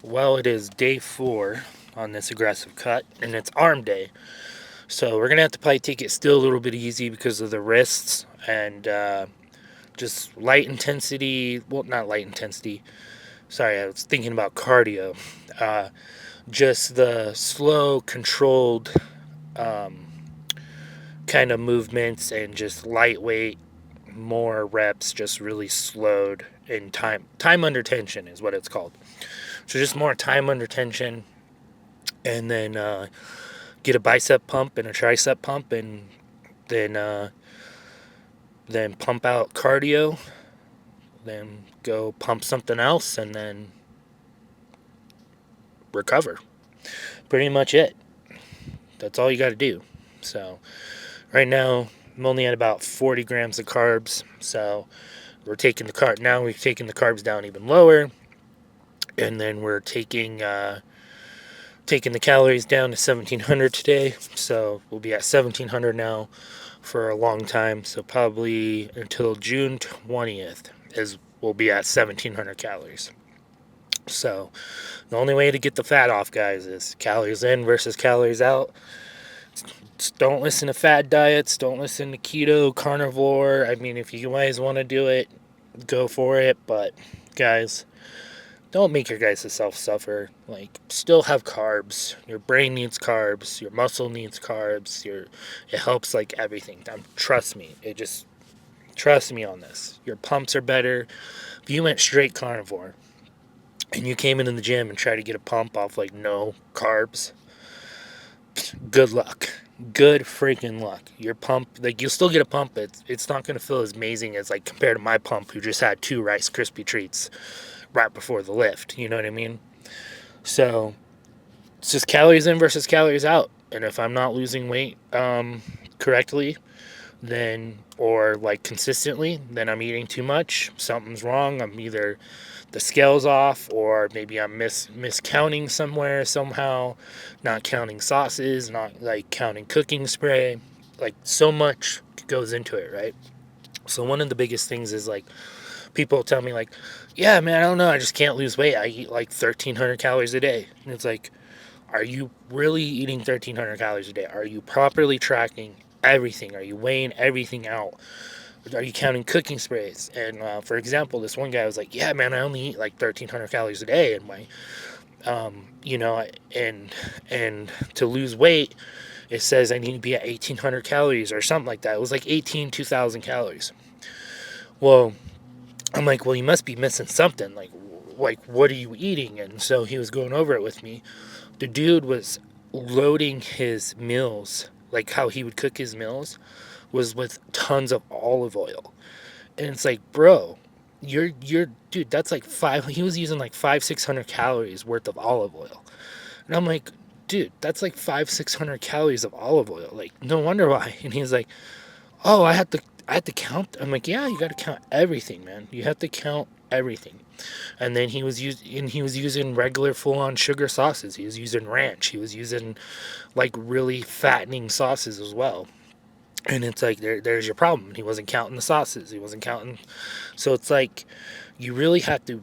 Well, it is day 4 on this aggressive cut, and it's arm day. So we're gonna have to probably take it still a little bit easy because of the wrists and just light intensity. Well, not light intensity. Sorry, I was thinking about cardio. Uh, just the slow, controlled um, kind of movements and just lightweight, more reps, just really slowed in time. Time under tension is what it's called. So just more time under tension, and then get a bicep pump and a tricep pump, and then then pump out cardio, then go pump something else, and then recover. Pretty much it. That's all you got to do. So right now I'm only at about 40 grams of carbs. So we're taking the carbs down even lower, and then we're taking the calories down to 1700 today. So we'll be at 1700 now for a long time. So probably until June 20th is we'll be at 1700 calories. So the only way to get the fat off, guys, is calories in versus calories out. Don't listen to fad diets. Don't listen to keto, carnivore. I mean, if you guys want to do it, go for it. But guys, don't make your guys' self suffer. Like, still have carbs. Your brain needs carbs. Your muscle needs carbs. It helps like everything. Trust me. Trust me on this. Your pumps are better. If you went straight carnivore and you came into the gym and tried to get a pump off like no carbs, good luck. Good freaking luck. Your pump, like, you'll still get a pump. It's not gonna feel as amazing as like compared to my pump, who just had 2 Rice Krispie treats right before the lift. You know what I mean? So it's just calories in versus calories out. And if I'm not losing weight correctly, then or like consistently, then I'm eating too much. Something's wrong. I'm either the scale's off, or maybe I'm miscounting somewhere somehow, not counting sauces, not like counting cooking spray. Like, so much goes into it, right? So one of the biggest things is like people tell me like, yeah, man, I don't know, I just can't lose weight. I eat like 1,300 calories a day, and it's like, are you really eating 1,300 calories a day? Are you properly tracking everything? Are you weighing everything out? Are you counting cooking sprays? And for example, this one guy was like, yeah, man, I only eat like 1,300 calories a day, and my you know, and to lose weight, it says I need to be at 1,800 calories or something like that. It was like 2,000 calories. Well, I'm like, well, you must be missing something. Like, what are you eating? And so he was going over it with me. The dude was loading his meals, like how he would cook his meals, was with tons of olive oil. And it's like, bro, you're dude, that's like he was using like 500-600 calories worth of olive oil. And I'm like, dude, that's like 500-600 calories of olive oil. Like, no wonder why. And he's like, oh, I had to count. I'm like, yeah, you got to count everything, man. You have to count everything. And then he was using regular full on sugar sauces. He was using ranch. He was using like really fattening sauces as well. And it's like, there's your problem. He wasn't counting the sauces. He wasn't counting. So it's like, you really have to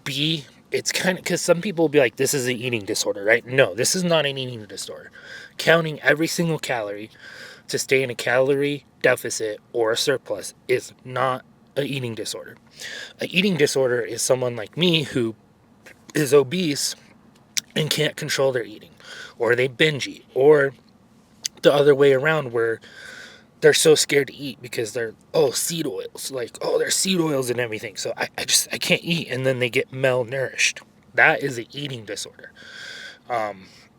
be. It's kind of because some people will be like, this is an eating disorder, right? No, this is not an eating disorder. Counting every single calorie to stay in a calorie deficit or a surplus is not an eating disorder. An eating disorder is someone like me who is obese and can't control their eating, or they binge eat, or the other way around where they're so scared to eat because they're, oh, seed oils, like, oh, there's seed oils and everything, so I can't eat, and then they get malnourished. That is an eating disorder.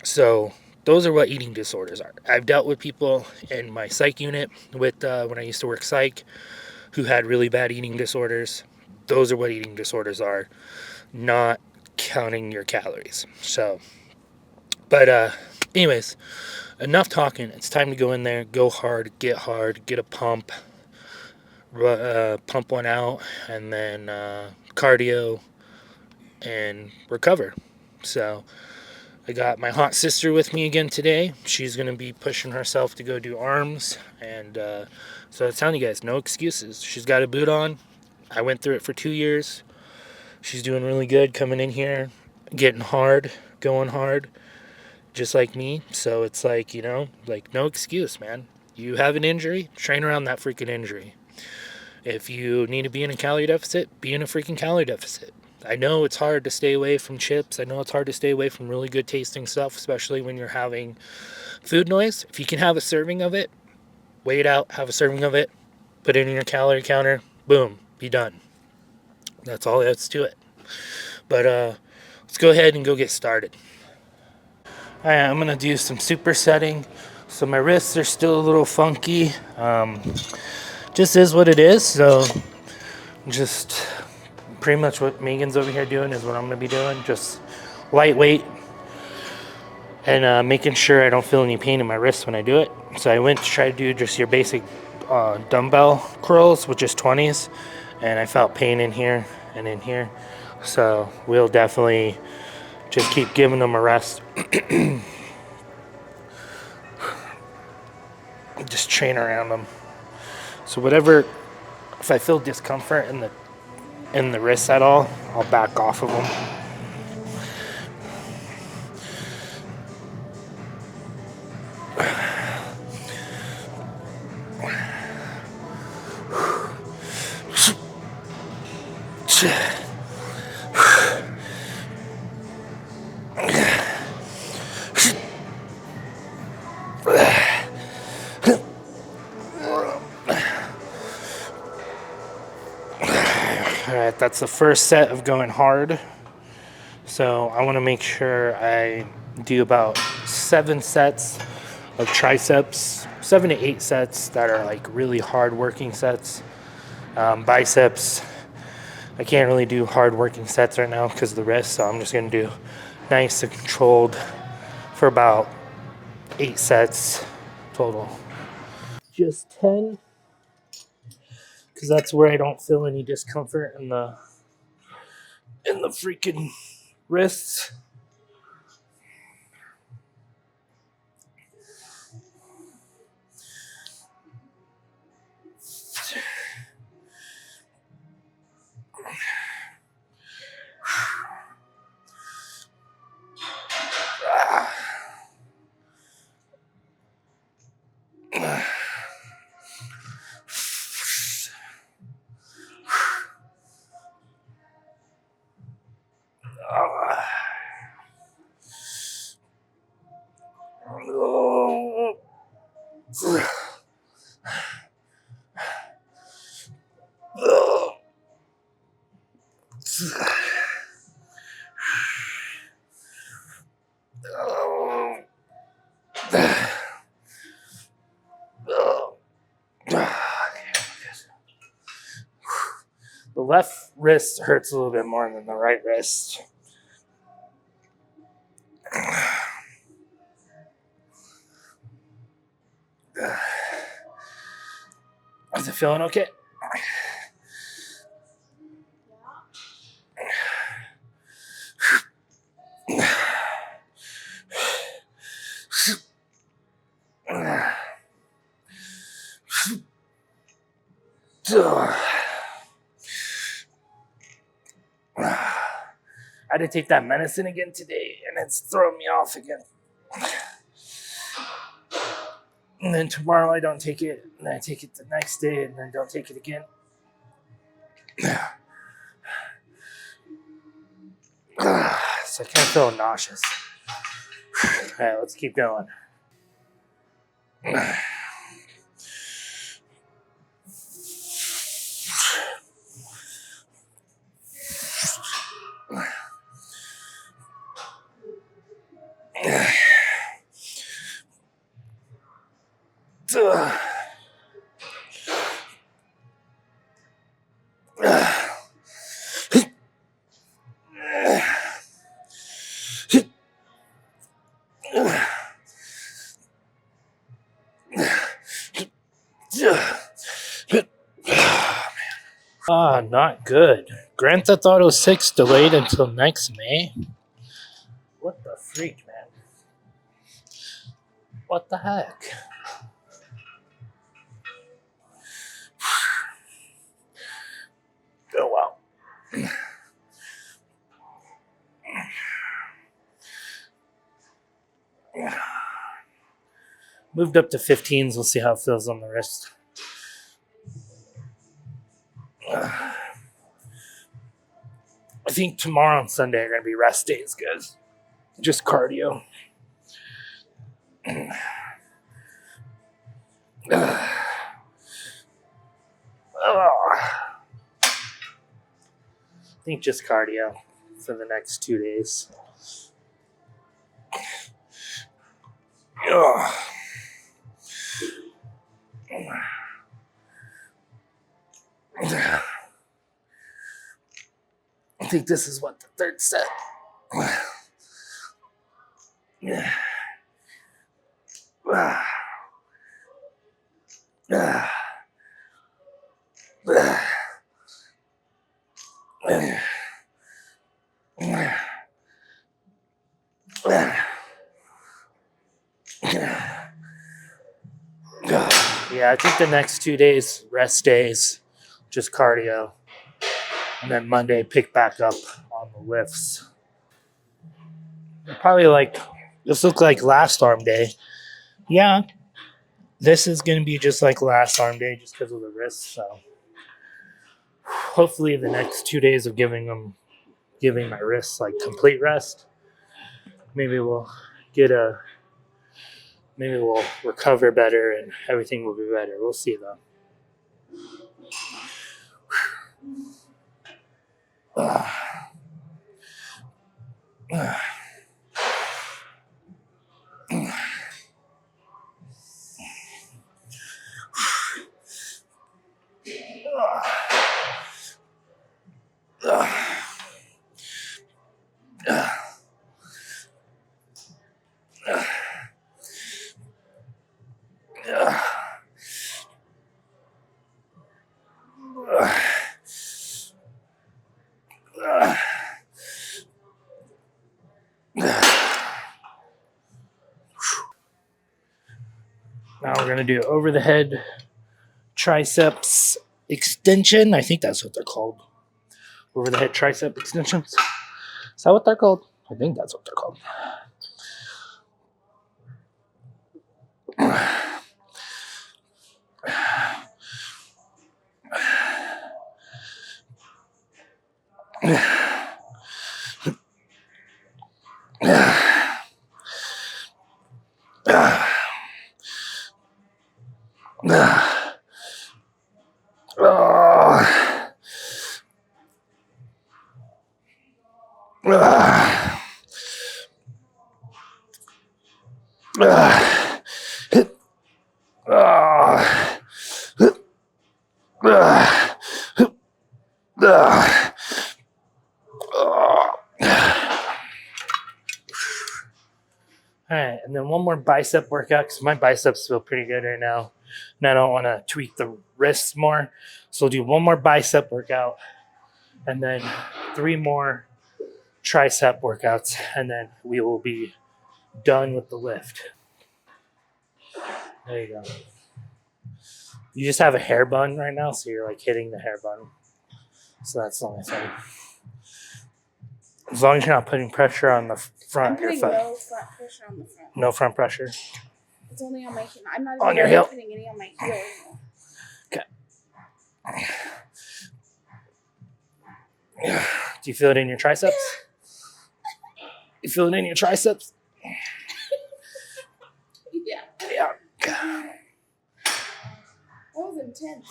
So those are what eating disorders are. I've dealt with people in my psych unit with when I used to work psych who had really bad eating disorders. Those are what eating disorders are, not counting your calories. So, but anyways, enough talking. It's time to go in there, go hard, get a pump, pump one out, and then cardio and recover. So I got my hot sister with me again today. She's going to be pushing herself to go do arms. And so I'm telling you guys, no excuses. She's got a boot on. I went through it for 2 years. She's doing really good coming in here. getting hard, going hard, just like me. So it's like, like no excuse, man. You have an injury, train around that freaking injury. If you need to be in a calorie deficit, be in a freaking calorie deficit. I know it's hard to stay away from chips. I know it's hard to stay away from really good tasting stuff, especially when you're having food noise. If you can have a serving of it, weigh it out, have a serving of it, put it in your calorie counter, boom, be done. That's all there is to it. But let's go ahead and go get started. All right, I'm gonna do some supersetting. So my wrists are still a little funky. Just is what it is. So just pretty much what Megan's over here doing is what I'm gonna be doing. Just lightweight and making sure I don't feel any pain in my wrists when I do it. So I went to try to do just your basic dumbbell curls, which is 20s, and I felt pain in here and in here. So we'll definitely just keep giving them a rest. Just train around them. So whatever, if I feel discomfort in the wrists at all, I'll back off of them. All right, that's the first set of going hard. So I want to make sure I do about 7 sets of triceps, 7 to 8 sets that are like really hard working sets. Biceps, I can't really do hard working sets right now because of the wrist, so I'm just going to do nice and controlled for about 8 sets total. Just 10, because that's where I don't feel any discomfort in the freaking wrists. The left wrist hurts a little bit more than the right wrist. Is it feeling okay? I had to take that medicine again today, and it's throwing me off again. And then tomorrow I don't take it, and then I take it the next day, and then don't take it again. So I kind of feel nauseous. All right, let's keep going. Not good. Grand Theft Auto 6 delayed until next May. What the freak, man? What the heck? Oh well. Moved up to 15s. We'll see how it feels on the wrist. I think tomorrow and Sunday are going to be rest days, guys. Just cardio. I think just cardio for the next 2 days. I think this is what the third set. Yeah, I think the next 2 days, rest days, just cardio. And then Monday, pick back up on the lifts. Probably like, this looks like last arm day. Yeah, this is going to be just like last arm day just because of the wrist. So hopefully the next 2 days of giving my wrists like complete rest, maybe we'll recover better and everything will be better. We'll see though. Now we're going to do over the head triceps extension. I think that's what they're called. Over the head tricep extensions. Is that what they're called? I think that's what they're called. All right, and then one more bicep workout because my biceps feel pretty good right now. And I don't want to tweak the wrists more. So we'll do one more bicep workout and then 3 more tricep workouts. And then we will be done with the lift. There you go. You just have a hair bun right now, so you're like hitting the hair bun. So that's the only thing. As long as you're not putting pressure on the front of your foot. No front pressure on the front. No front pressure. It's only on my heel. I'm not on even your heel. putting any on my heel. Okay. Do you feel it in your triceps? You feel it in your triceps? Yeah. Yeah. That was intense.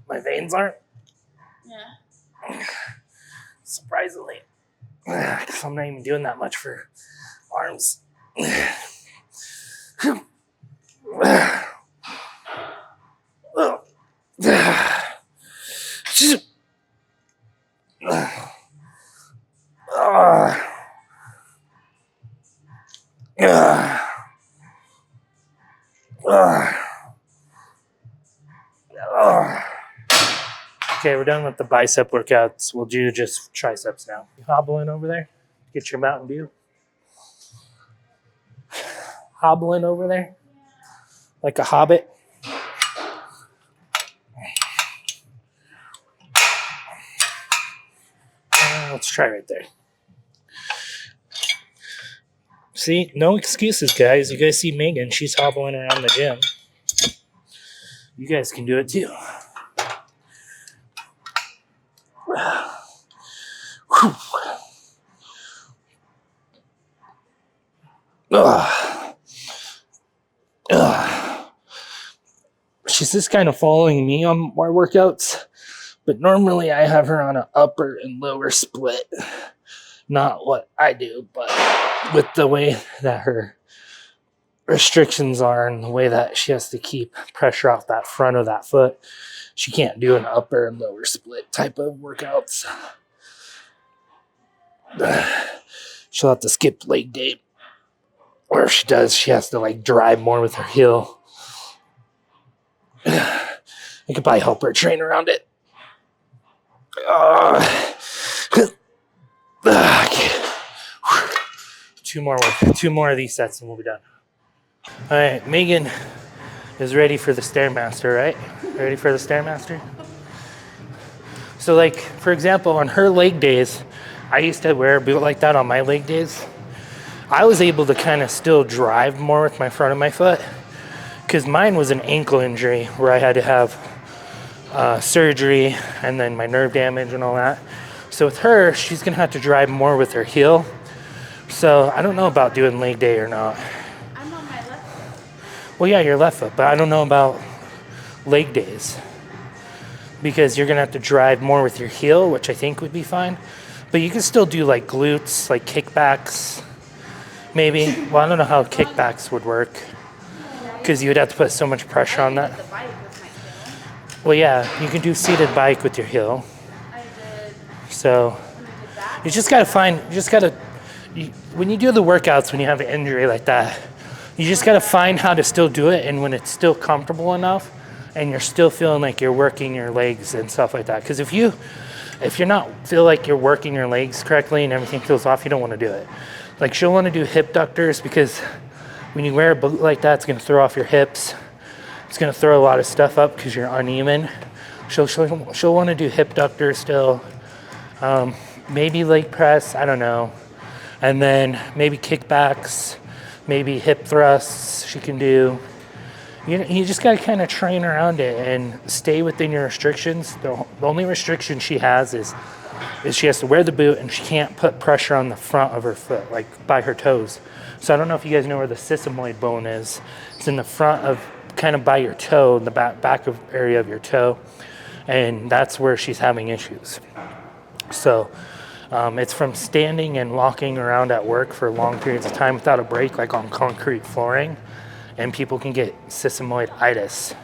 My veins aren't? Yeah. Surprisingly. Because I'm not even doing that much for arms. Okay, we're done with the bicep workouts. We'll do just triceps now. You hobbling over there? Get your Mountain Dew. Hobbling over there? Like a hobbit? Let's try right there. See, no excuses, guys. You guys see Megan, she's hobbling around the gym. You guys can do it too. She's just kind of following me on my workouts, but normally I have her on an upper and lower split. Not what I do, but with the way that her restrictions are and the way that she has to keep pressure off that front of that foot, she can't do an upper and lower split type of workouts. She'll have to skip leg day. Or if she does, she has to like drive more with her heel. I could probably help her train around it. Two more of these sets and we'll be done. All right, Megan is ready for the Stairmaster, right? Ready for the Stairmaster? So like, for example, on her leg days, I used to wear a boot like that on my leg days. I was able to kind of still drive more with my front of my foot because mine was an ankle injury where I had to have surgery and then my nerve damage and all that. So with her, she's gonna have to drive more with her heel. So I don't know about doing leg day or not. I'm on my left foot. Well, yeah, your left foot, but I don't know about leg days because you're gonna have to drive more with your heel, which I think would be fine. But you can still do like glutes, like kickbacks, maybe. Well, I don't know how kickbacks would work because you would have to put so much pressure on that. The bike with my heel. Well, yeah, you can do seated bike with your heel. I did. So When I did that. you just gotta find, when you do the workouts, when you have an injury like that, you just gotta find how to still do it and when it's still comfortable enough and you're still feeling like you're working your legs and stuff like that. Because if you're not feel like you're working your legs correctly and everything feels off, you don't want to do it. Like she'll want to do hip ductors because when you wear a boot like that, it's going to throw off your hips. It's going to throw a lot of stuff up because you're uneven. She'll want to do hip ductors still. Maybe leg press, I don't know. And then maybe kickbacks, maybe hip thrusts she can do. You just got to kind of train around it and stay within your restrictions. The only restriction she has is she has to wear the boot and she can't put pressure on the front of her foot, like by her toes. So I don't know if you guys know where the sesamoid bone is. It's in the front of, kind of by your toe, in the back of area of your toe. And that's where she's having issues. So it's from standing and walking around at work for long periods of time without a break, like on concrete flooring. And people can get sesamoiditis.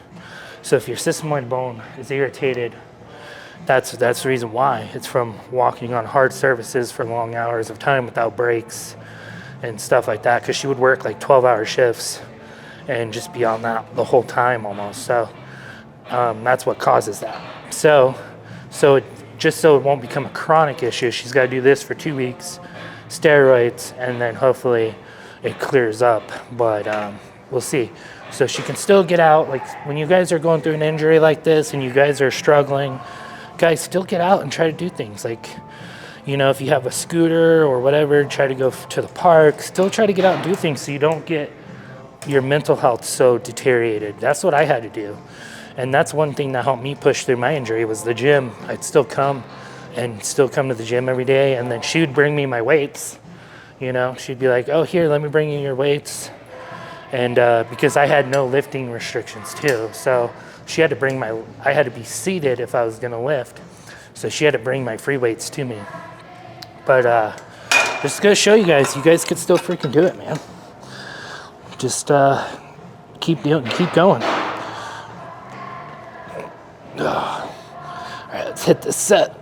So if your sesamoid bone is irritated, that's the reason why. It's from walking on hard surfaces for long hours of time without breaks and stuff like that. Because she would work like 12-hour shifts and just be on that the whole time almost. So that's what causes that. So just so it won't become a chronic issue, she's got to do this for 2 weeks, steroids, and then hopefully it clears up. But we'll see. So she can still get out. Like when you guys are going through an injury like this and you guys are struggling, guys, still get out and try to do things. Like, you know, if you have a scooter or whatever, try to go to the park. Still try to get out and do things so you don't get your mental health so deteriorated. That's what I had to do. And that's one thing that helped me push through my injury was the gym. I'd still come to the gym every day. And then she would bring me my weights. You know, she'd be like, oh, here, let me bring you your weights. And because I had no lifting restrictions too. So she had to I had to be seated if I was gonna lift. So she had to bring my free weights to me. But just gonna show you guys could still freaking do it, man. Just keep going. All right, let's hit this set.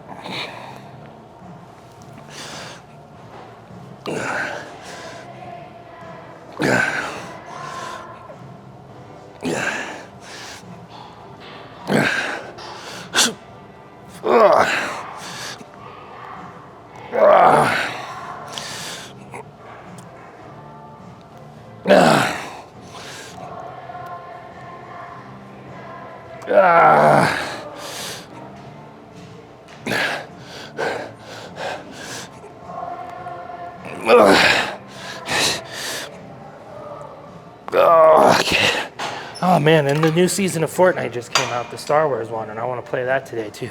Okay. Oh man, and the new season of Fortnite just came out, the Star Wars one, and I want to play that today too.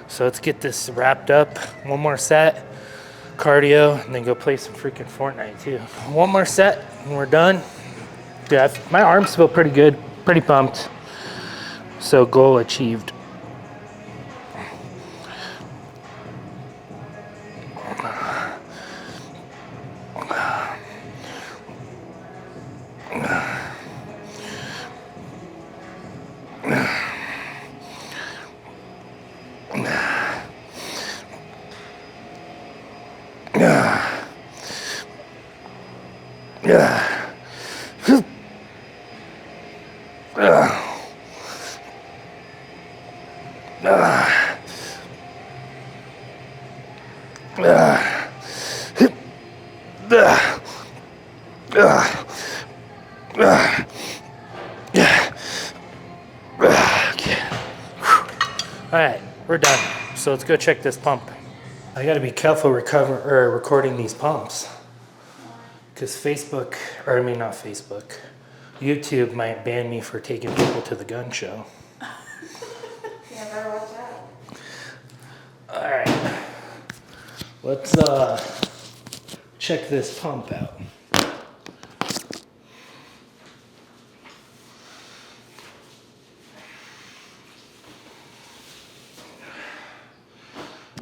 So let's get this wrapped up. One more set, cardio, and then go play some freaking Fortnite too. One more set, and we're done. Yeah, my arms feel pretty good, pretty pumped. So goal achieved. All right, we're done. So let's go check this pump. I gotta be careful recording these pumps, because Facebook, or I mean not Facebook, YouTube might ban me for taking people to the gun show. Yeah, better watch out. All right, let's check this pump out.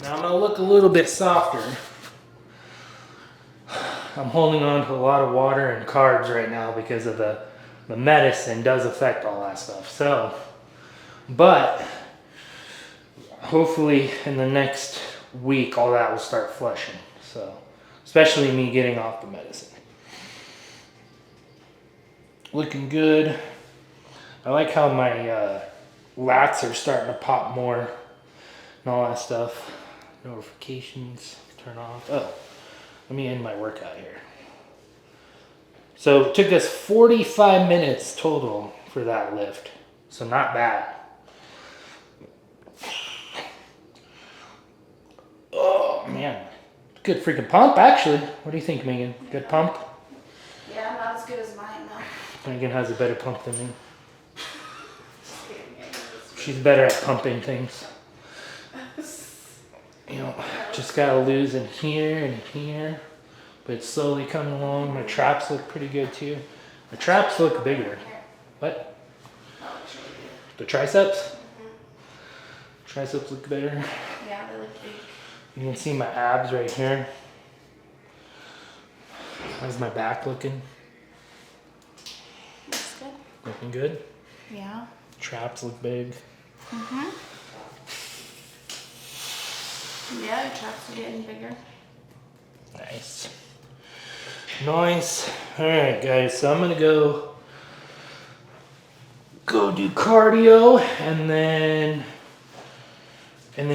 Now I'm gonna look a little bit softer. I'm holding on to a lot of water and carbs right now because of the medicine does affect all that stuff. So, but hopefully in the next week, all that will start flushing. So, especially me getting off the medicine. Looking good. I like how my lats are starting to pop more and all that stuff. Notifications, turn off. Oh, let me end my workout here. So it took us 45 minutes total for that lift. So not bad. Oh man, good freaking pump actually. What do you think, Megan? Good pump? Yeah, not as good as mine though. Megan has a better pump than me. She's better at pumping things. You know, just gotta lose in here and here, but it's slowly coming along. My traps look pretty good too. My traps look bigger. What? The triceps? Mm-hmm. Triceps look better. Yeah, they look big. You can see my abs right here. How's my back looking? Looks good. Looking good? Yeah. Traps look big. Mm-hmm. Yeah, your traps are getting bigger. Nice. Nice. Alright guys, so I'm gonna go do cardio and then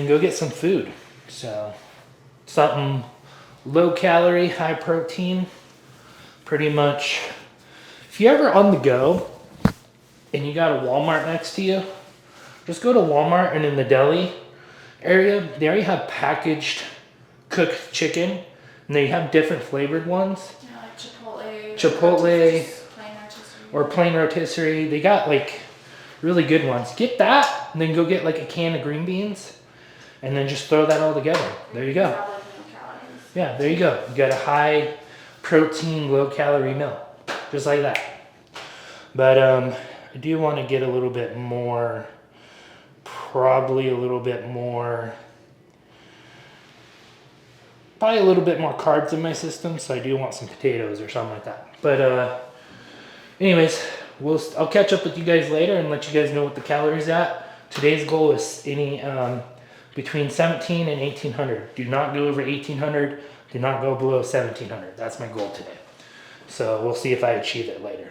go get some food. So something low calorie, high protein. Pretty much if you're ever on the go and you got a Walmart next to you, just go to Walmart and in the deli area, they already have packaged cooked chicken, and they have different flavored ones. Yeah, like Chipotle. Chipotle. Plain rotisserie. Or plain rotisserie. They got like really good ones. Get that, and then go get like a can of green beans, and then just throw that all together. There you go. Probably no calories. Yeah, there you go. You got a high protein, low calorie meal, just like that. But I do want to get a little bit more. Probably a little bit more carbs in my system, so I do want some potatoes or something like that. But anyways, I'll catch up with you guys later and let you guys know what the calories at. Today's goal is between 17 and 1800. Do not go over 1800. Do not go below 1700. That's my goal today. So we'll see if I achieve it later.